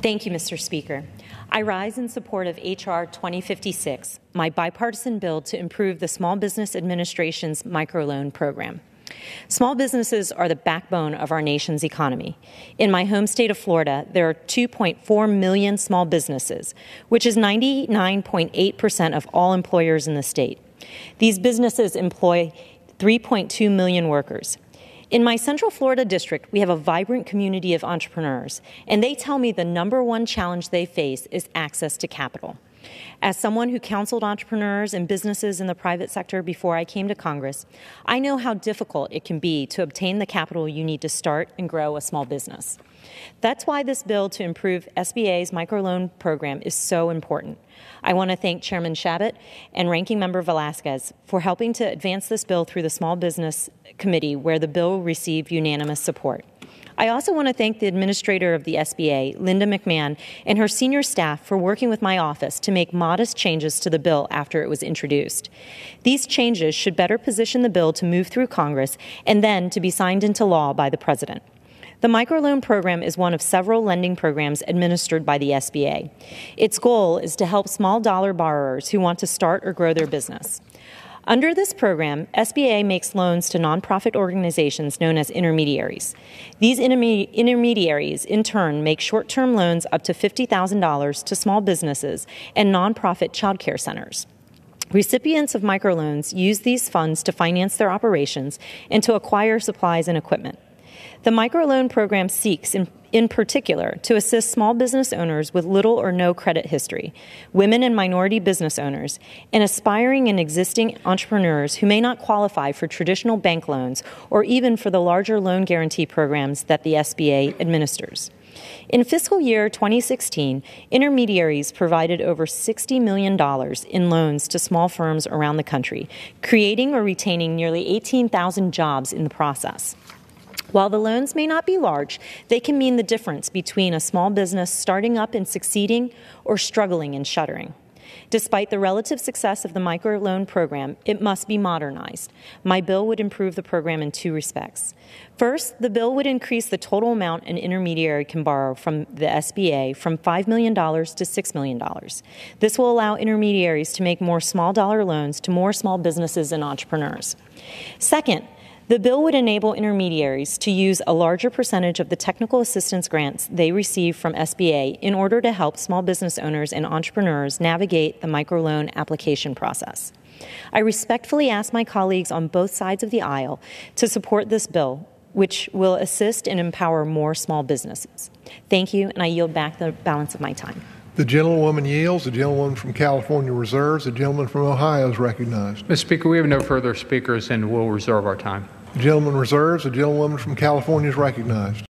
Thank you, Mr. Speaker. I rise in support of H.R. 2056, my bipartisan bill to improve the Small Business Administration's microloan program. Small businesses are the backbone of our nation's economy. In my home state of Florida, there are 2.4 million small businesses, which is 99.8% of all employers in the state. These businesses employ 3.2 million workers. In my Central Florida district, we have a vibrant community of entrepreneurs, and they tell me the #1 challenge they face is access to capital. As someone who counseled entrepreneurs and businesses in the private sector before I came to Congress, I know how difficult it can be to obtain the capital you need to start and grow a small business. That's why this bill to improve SBA's microloan program is so important. I want to thank Chairman Shabbat and Ranking Member Velasquez for helping to advance this bill through the Small Business Committee, where the bill received unanimous support. I also want to thank the administrator of the SBA, Linda McMahon, and her senior staff for working with my office to make modest changes to the bill after it was introduced. These changes should better position the bill to move through Congress and then to be signed into law by the President. The microloan program is one of several lending programs administered by the SBA. Its goal is to help small dollar borrowers who want to start or grow their business. Under this program, SBA makes loans to nonprofit organizations known as intermediaries. These intermediaries, in turn, make short-term loans up to $50,000 to small businesses and nonprofit child care centers. Recipients of microloans use these funds to finance their operations and to acquire supplies and equipment. The microloan program seeks, in particular, to assist small business owners with little or no credit history, women and minority business owners, and aspiring and existing entrepreneurs who may not qualify for traditional bank loans or even for the larger loan guarantee programs that the SBA administers. In fiscal year 2016, intermediaries provided over $60 million in loans to small firms around the country, creating or retaining nearly 18,000 jobs in the process. While the loans may not be large, they can mean the difference between a small business starting up and succeeding or struggling and shuttering. Despite the relative success of the microloan program, it must be modernized. My bill would improve the program in 2 respects. First, the bill would increase the total amount an intermediary can borrow from the SBA from $5 million to $6 million. This will allow intermediaries to make more small dollar loans to more small businesses and entrepreneurs. Second, the bill would enable intermediaries to use a larger percentage of the technical assistance grants they receive from SBA in order to help small business owners and entrepreneurs navigate the microloan application process. I respectfully ask my colleagues on both sides of the aisle to support this bill, which will assist and empower more small businesses. Thank you, and I yield back the balance of my time. The gentlewoman yields. The gentlewoman from California reserves. The gentleman from Ohio is recognized. Mr. Speaker, we have no further speakers and we'll reserve our time. The gentleman reserves. The gentlewoman from California is recognized.